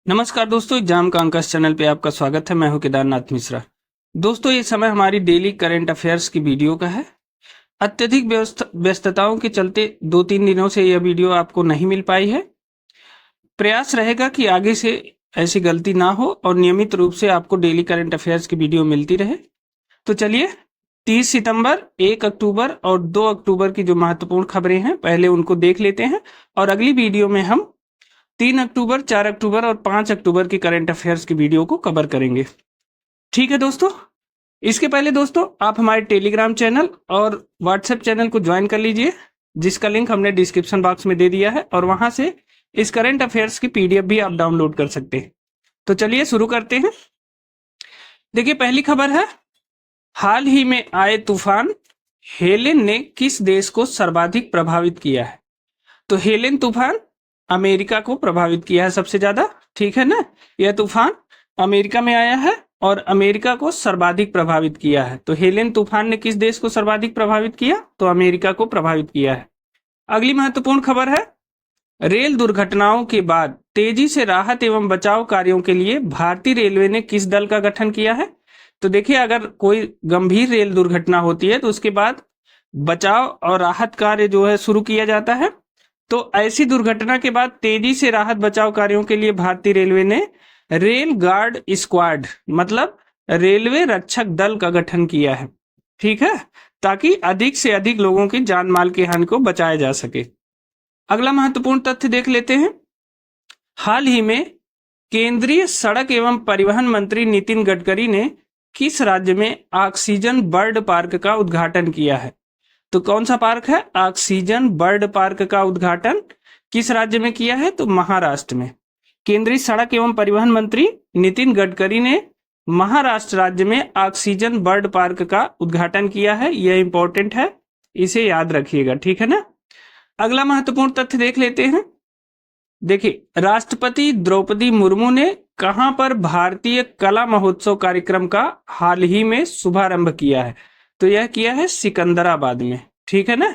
नमस्कार दोस्तों, एग्जाम का अंकस चैनल पे आपका स्वागत है। मैं हूं केदारनाथ मिश्रा। दोस्तों, ये समय हमारी डेली करंट अफेयर्स की वीडियो का है। अत्यधिक व्यस्तताओं के चलते 2-3 दिनों से यह वीडियो आपको नहीं मिल पाई है। प्रयास रहेगा कि आगे से ऐसी गलती ना हो और नियमित रूप से आपको डेली करंट अफेयर्स की वीडियो मिलती रहे। तो चलिए 30 सितंबर, 1 अक्टूबर और 2 अक्टूबर की जो महत्वपूर्ण खबरें हैं पहले उनको देख लेते हैं और अगली वीडियो में हम 3 अक्टूबर, 4 अक्टूबर और 5 अक्टूबर की करंट अफेयर्स की वीडियो को कवर करेंगे। ठीक है दोस्तों, इसके पहले दोस्तों आप हमारे टेलीग्राम चैनल और व्हाट्सएप चैनल को ज्वाइन कर लीजिए, जिसका लिंक हमने डिस्क्रिप्शन बॉक्स में दे दिया है और वहां से इस करंट अफेयर्स की पीडीएफ भी आप डाउनलोड कर सकते हैं। तो चलिए शुरू करते हैं। देखिए, पहली खबर है, हाल ही में आए तूफान हेलेन ने किस देश को सर्वाधिक प्रभावित किया है? तो हेलेन तूफान अमेरिका को प्रभावित किया है सबसे ज्यादा। ठीक है ना, यह तूफान अमेरिका में आया है और अमेरिका को सर्वाधिक प्रभावित किया है। तो हेलेन तूफान ने किस देश को सर्वाधिक प्रभावित किया? तो अमेरिका को प्रभावित किया है। अगली महत्वपूर्ण खबर है, रेल दुर्घटनाओं के बाद तेजी से राहत एवं बचाव कार्यों के लिए भारतीय रेलवे ने किस दल का गठन किया है? तो देखिए, अगर कोई गंभीर रेल दुर्घटना होती है तो उसके बाद बचाव और राहत कार्य जो है शुरू किया जाता है। तो ऐसी दुर्घटना के बाद तेजी से राहत बचाव कार्यों के लिए भारतीय रेलवे ने रेल गार्ड स्क्वाड मतलब रेलवे रक्षक दल का गठन किया है। ठीक है, ताकि अधिक से अधिक लोगों की जान माल की हानि को बचाया जा सके। अगला महत्वपूर्ण तथ्य देख लेते हैं, हाल ही में केंद्रीय सड़क एवं परिवहन मंत्री नितिन गडकरी ने किस राज्य में ऑक्सीजन बर्ड पार्क का उद्घाटन किया है? तो कौन सा पार्क है? ऑक्सीजन बर्ड पार्क का उद्घाटन किस राज्य में किया है? तो महाराष्ट्र में। केंद्रीय सड़क एवं परिवहन मंत्री नितिन गडकरी ने महाराष्ट्र राज्य में ऑक्सीजन बर्ड पार्क का उद्घाटन किया है। यह इंपॉर्टेंट है, इसे याद रखिएगा। ठीक है ना। अगला महत्वपूर्ण तथ्य देख लेते हैं। देखिए, राष्ट्रपति द्रौपदी मुर्मू ने कहां पर भारतीय कला महोत्सव कार्यक्रम का हाल ही में शुभारंभ किया है? तो यह किया है सिकंदराबाद में। ठीक है ना,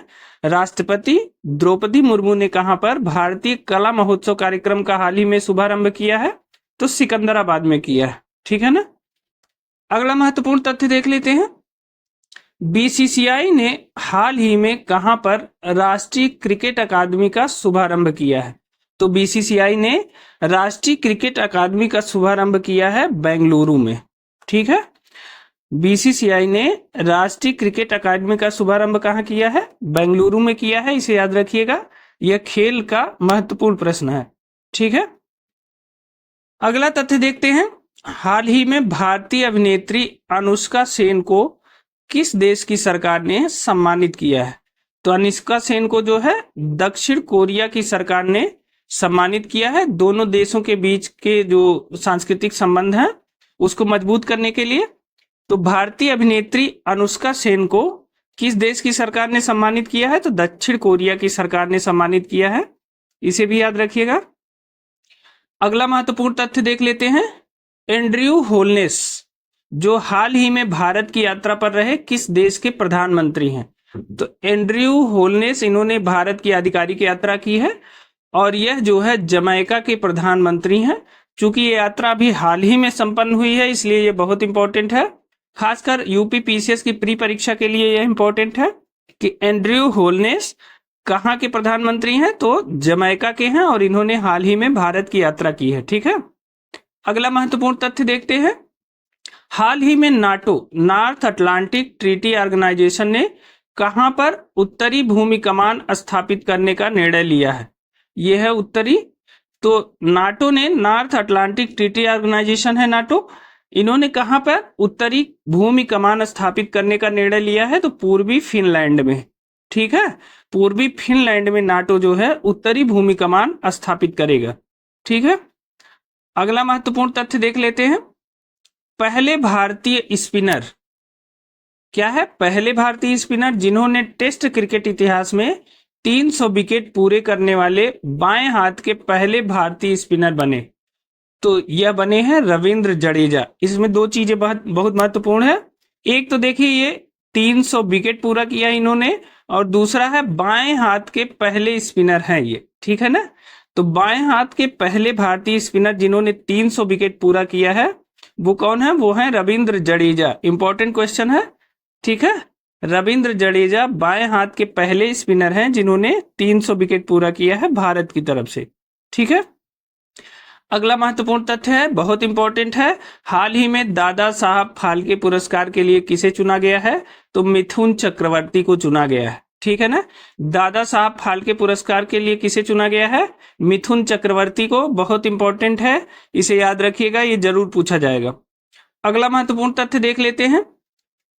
राष्ट्रपति द्रौपदी मुर्मू ने कहां पर भारतीय कला महोत्सव कार्यक्रम का हाल ही में शुभारंभ किया है? तो सिकंदराबाद में किया है। ठीक है ना। अगला महत्वपूर्ण तथ्य देख लेते हैं, बीसीसीआई ने हाल ही में कहां पर राष्ट्रीय क्रिकेट अकादमी का शुभारंभ किया है? तो बीसीसीआई ने राष्ट्रीय क्रिकेट अकादमी का शुभारंभ किया है बेंगलुरु में। ठीक है, बीसीसीआई ने राष्ट्रीय क्रिकेट अकादमी का शुभारंभ कहां किया है? बेंगलुरु में किया है, इसे याद रखिएगा। यह खेल का महत्वपूर्ण प्रश्न है। ठीक है। अगला तथ्य देखते हैं, हाल ही में भारतीय अभिनेत्री अनुष्का सेन को किस देश की सरकार ने सम्मानित किया है? तो अनुष्का सेन को जो है दक्षिण कोरिया की सरकार ने सम्मानित किया है। दोनों देशों के बीच के जो सांस्कृतिक संबंध हैं उसको मजबूत करने के लिए। तो भारतीय अभिनेत्री अनुष्का सेन को किस देश की सरकार ने सम्मानित किया है? तो दक्षिण कोरिया की सरकार ने सम्मानित किया है, इसे भी याद रखिएगा। अगला महत्वपूर्ण तथ्य देख लेते हैं, एंड्रयू होलनेस जो हाल ही में भारत की यात्रा पर रहे किस देश के प्रधानमंत्री हैं? तो एंड्रयू होलनेस, इन्होंने भारत की आधिकारिक यात्रा की है और यह जो है जमैका के प्रधानमंत्री हैं। चूंकि ये यात्रा अभी हाल ही में संपन्न हुई है, इसलिए ये बहुत इंपॉर्टेंट है। खासकर यूपी पीसीएस की प्री परीक्षा के लिए यह इंपॉर्टेंट है कि एंड्रयू होलनेस कहाँ के प्रधानमंत्री हैं? तो जमैका के हैं और इन्होंने हाल ही में भारत की यात्रा की है। ठीक है। अगला महत्वपूर्ण तथ्य देखते हैं, हाल ही में NATO North Atlantic Treaty Organization ने कहां पर उत्तरी भूमि कमान स्थापित करने का निर्णय लिया है? यह है उत्तरी। तो नाटो ने, नॉर्थ अटलांटिक ट्रीटी ऑर्गेनाइजेशन है नाटो, इन्होंने कहां पर उत्तरी भूमि कमान स्थापित करने का निर्णय लिया है? तो पूर्वी फिनलैंड में। ठीक है, पूर्वी फिनलैंड में नाटो जो है उत्तरी भूमि कमान स्थापित करेगा। ठीक है। अगला महत्वपूर्ण तथ्य देख लेते हैं, पहले भारतीय स्पिनर क्या है? पहले भारतीय स्पिनर जिन्होंने टेस्ट क्रिकेट इतिहास में 300 विकेट पूरे करने वाले बाएं हाथ के पहले भारतीय स्पिनर बने। तो यह बने हैं रविंद्र जडेजा। इसमें दो चीजें बहुत महत्वपूर्ण है। एक तो देखिए, ये 300 विकेट पूरा किया इन्होंने, और दूसरा है बाएं हाथ के पहले स्पिनर हैं ये। ठीक है ना। तो बाएं हाथ के पहले भारतीय स्पिनर जिन्होंने 300 विकेट पूरा किया है वो कौन है? वो है रविंद्र जडेजा। इंपॉर्टेंट क्वेश्चन है, ठीक है। रविंद्र जडेजा बाएं हाथ के पहले स्पिनर हैं जिन्होंने 300 विकेट पूरा किया है भारत की तरफ से, ठीक है। अगला महत्वपूर्ण तथ्य है, बहुत इंपॉर्टेंट है, हाल ही में दादा साहब फाल्के पुरस्कार के लिए किसे चुना गया है? तो मिथुन चक्रवर्ती को चुना गया है, ठीक है ना। दादा साहब फाल्के पुरस्कार के लिए किसे चुना गया है? मिथुन चक्रवर्ती को। बहुत इंपॉर्टेंट है, इसे याद रखिएगा, ये जरूर पूछा जाएगा। अगला महत्वपूर्ण तथ्य देख लेते हैं।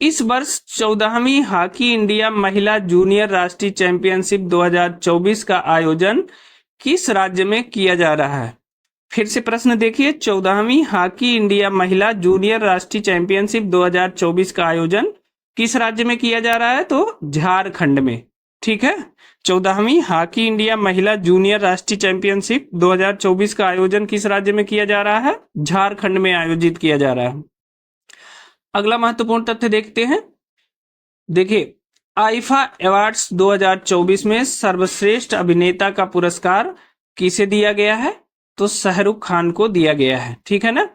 इस वर्ष 14वीं हॉकी इंडिया महिला जूनियर राष्ट्रीय चैंपियनशिप 2024 का आयोजन किस राज्य में किया जा रहा है? फिर से प्रश्न देखिए, 14वीं हॉकी इंडिया महिला जूनियर राष्ट्रीय चैंपियनशिप 2024 का आयोजन किस राज्य में किया जा रहा है? तो झारखंड में, ठीक है। 14वीं हॉकी इंडिया महिला जूनियर राष्ट्रीय चैंपियनशिप 2024 का आयोजन किस राज्य में किया जा रहा है? झारखंड में आयोजित किया जा रहा है। अगला महत्वपूर्ण तथ्य देखते हैं। देखिए, आईफा अवार्ड्स 2024 में सर्वश्रेष्ठ अभिनेता का पुरस्कार किसे दिया गया है? तो शाहरुख खान को दिया गया है, ठीक है ना।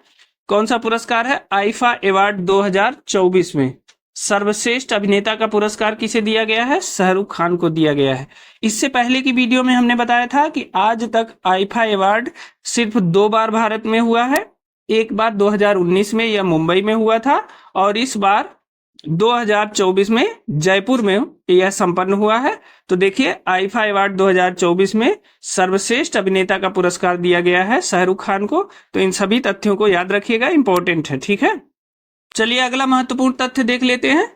कौन सा पुरस्कार है? आईफा अवार्ड 2024 में सर्वश्रेष्ठ अभिनेता का पुरस्कार किसे दिया गया है? शाहरुख खान को दिया गया है। इससे पहले की वीडियो में हमने बताया था कि आज तक आईफा अवार्ड सिर्फ 2 बार भारत में हुआ है। एक बार 2019 में यह मुंबई में हुआ था और इस बार 2024 में जयपुर में यह संपन्न हुआ है। तो देखिए, आईफा अवार्ड 2024 में सर्वश्रेष्ठ अभिनेता का पुरस्कार दिया गया है शाहरुख खान को। तो इन सभी तथ्यों को याद रखिएगा, इंपॉर्टेंट है, ठीक है। चलिए अगला महत्वपूर्ण तथ्य देख लेते हैं।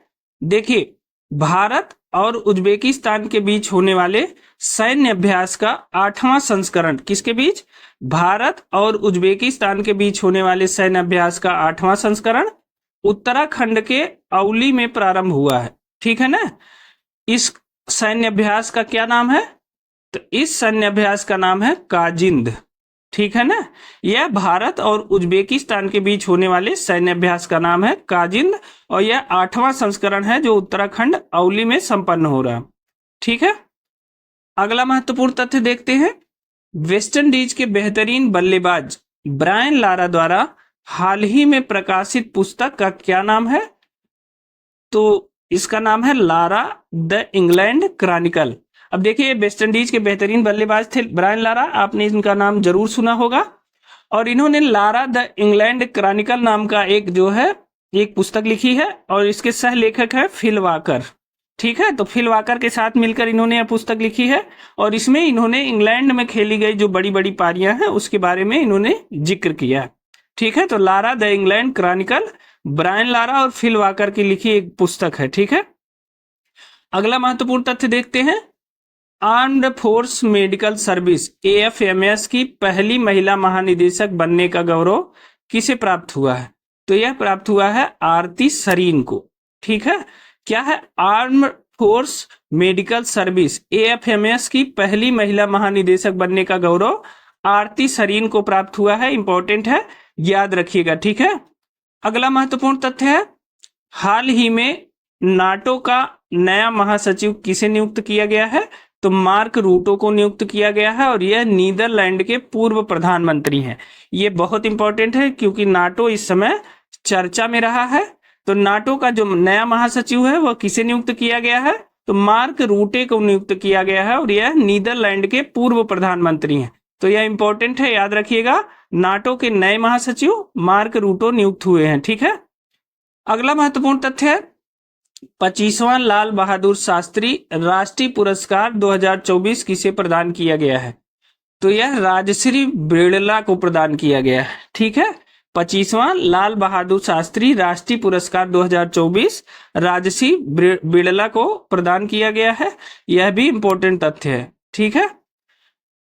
देखिए, भारत और उज्बेकिस्तान के बीच होने वाले सैन्य अभ्यास का 8वां संस्करण किसके बीच? भारत और उज्बेकिस्तान के बीच होने वाले सैन्य अभ्यास का 8वां संस्करण उत्तराखंड के औली में प्रारंभ हुआ है, ठीक है ना। इस सैन्य अभ्यास का क्या नाम है? तो इस सैन्य अभ्यास का नाम है काजिंद, ठीक है ना। यह भारत और उज्बेकिस्तान के बीच होने वाले सैन्य अभ्यास का नाम है काजिंद और यह 8वां संस्करण है जो उत्तराखंड औली में संपन्न हो रहा है, ठीक है। अगला महत्वपूर्ण तथ्य देखते हैं। वेस्टइंडीज के बेहतरीन बल्लेबाज ब्रायन लारा द्वारा हाल ही में प्रकाशित पुस्तक का क्या नाम है? तो इसका नाम है लारा द इंग्लैंड क्रॉनिकल। अब देखिए, वेस्टइंडीज के बेहतरीन बल्लेबाज थे ब्रायन लारा, आपने इनका नाम जरूर सुना होगा। और इन्होंने लारा द इंग्लैंड क्रॉनिकल नाम का एक पुस्तक लिखी है और इसके सह लेखक है फिल वाकर, ठीक है। तो फिल वाकर के साथ मिलकर इन्होंने यह पुस्तक लिखी है और इसमें इन्होंने इंग्लैंड में खेली गई जो बड़ी बड़ी पारियां हैं उसके बारे में इन्होंने जिक्र किया, ठीक है। तो Lara the England Chronicle Brian Lara और फिल वाकर की लिखी एक पुस्तक है, ठीक है। अगला महत्वपूर्ण तथ्य देखते हैं। Armed force medical service AFMS की पहली महिला महानिदेशक बनने का गौरव किसे प्राप्त हुआ है? तो यह प्राप्त हुआ है आरती सरीन को, ठीक है। क्या है? Armed force medical service AFMS की पहली महिला महानिदेशक बनने का गौरव आरती सरीन को प्राप्त हुआ है। इंपॉर्टेंट है, याद रखिएगा, ठीक है। अगला महत्वपूर्ण तथ्य है, हाल ही में नाटो का नया महासचिव किसे नियुक्त किया गया है? तो मार्क रूटो को नियुक्त किया गया है और यह नीदरलैंड के पूर्व प्रधानमंत्री हैं। ये बहुत इंपॉर्टेंट है क्योंकि नाटो इस समय चर्चा में रहा है। तो नाटो का जो नया महासचिव है वह किसे नियुक्त किया गया है? तो मार्क रूटे को नियुक्त किया गया है और यह नीदरलैंड के पूर्व प्रधानमंत्री हैं। तो यह इंपॉर्टेंट है, याद रखिएगा। नाटो के नए महासचिव मार्क रूटो नियुक्त हुए हैं, ठीक है। अगला महत्वपूर्ण तथ्य है, 25वां लाल बहादुर शास्त्री राष्ट्रीय पुरस्कार 2024 किसे प्रदान किया गया है? तो यह राजश्री बिड़ला को प्रदान किया गया है, ठीक है। 25वां लाल बहादुर शास्त्री राष्ट्रीय पुरस्कार 2024 राजश्री बिड़ला को प्रदान किया गया है। यह भी इंपॉर्टेंट तथ्य है, ठीक है।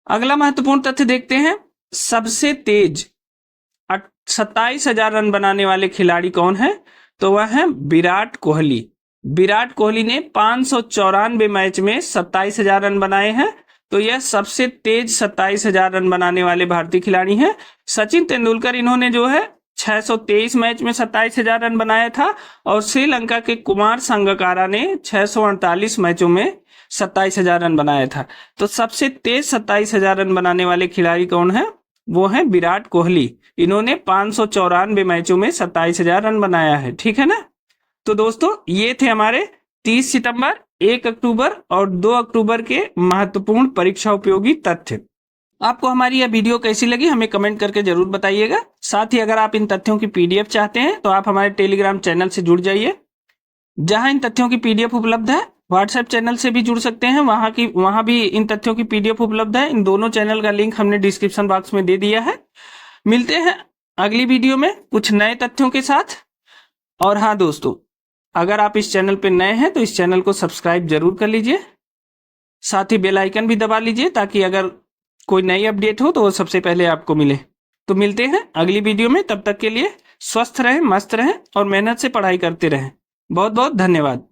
अगला महत्वपूर्ण तथ्य देखते हैं। सबसे तेज 27,000 रन बनाने वाले खिलाड़ी कौन है? तो वह है विराट कोहली। विराट कोहली ने 594 मैच में 27,000 रन बनाए हैं। तो यह सबसे तेज 27,000 रन बनाने वाले भारतीय खिलाड़ी हैं। सचिन तेंदुलकर इन्होंने जो है 623 मैच में 27,000 रन बनाया था और श्रीलंका के कुमार संगकारा ने 648 मैचों में 27,000 रन बनाया था। तो सबसे तेज 27,000 रन बनाने वाले खिलाड़ी कौन है? वो है विराट कोहली। इन्होंने 594 मैचों में 27,000 रन बनाया है। ठीक है ना। तो दोस्तों ये थे हमारे 30 सितंबर, 1 अक्टूबर और 2 अक्टूबर के महत्वपूर्ण परीक्षा उपयोगी तथ्य। आपको हमारी यह वीडियो कैसी लगी हमें कमेंट करके जरूर बताइएगा। साथ ही अगर आप इन तथ्यों की पीडीएफ चाहते हैं तो आप हमारे टेलीग्राम चैनल से जुड़ जाइए, जहां इन तथ्यों की पीडीएफ उपलब्ध है। व्हाट्सएप चैनल से भी जुड़ सकते हैं, वहां भी इन तथ्यों की पीडीएफ उपलब्ध है। इन दोनों चैनल का लिंक हमने डिस्क्रिप्शन बॉक्स में दे दिया है। मिलते हैं अगली वीडियो में कुछ नए तथ्यों के साथ। और हाँ दोस्तों, अगर आप इस चैनल पर नए हैं तो इस चैनल को सब्सक्राइब जरूर कर लीजिए, साथ ही बेल आइकन भी दबा लीजिए ताकि अगर कोई नई अपडेट हो तो वो सबसे पहले आपको मिले। तो मिलते हैं अगली वीडियो में, तब तक के लिए स्वस्थ रहें, मस्त रहें और मेहनत से पढ़ाई करते रहें। बहुत बहुत धन्यवाद।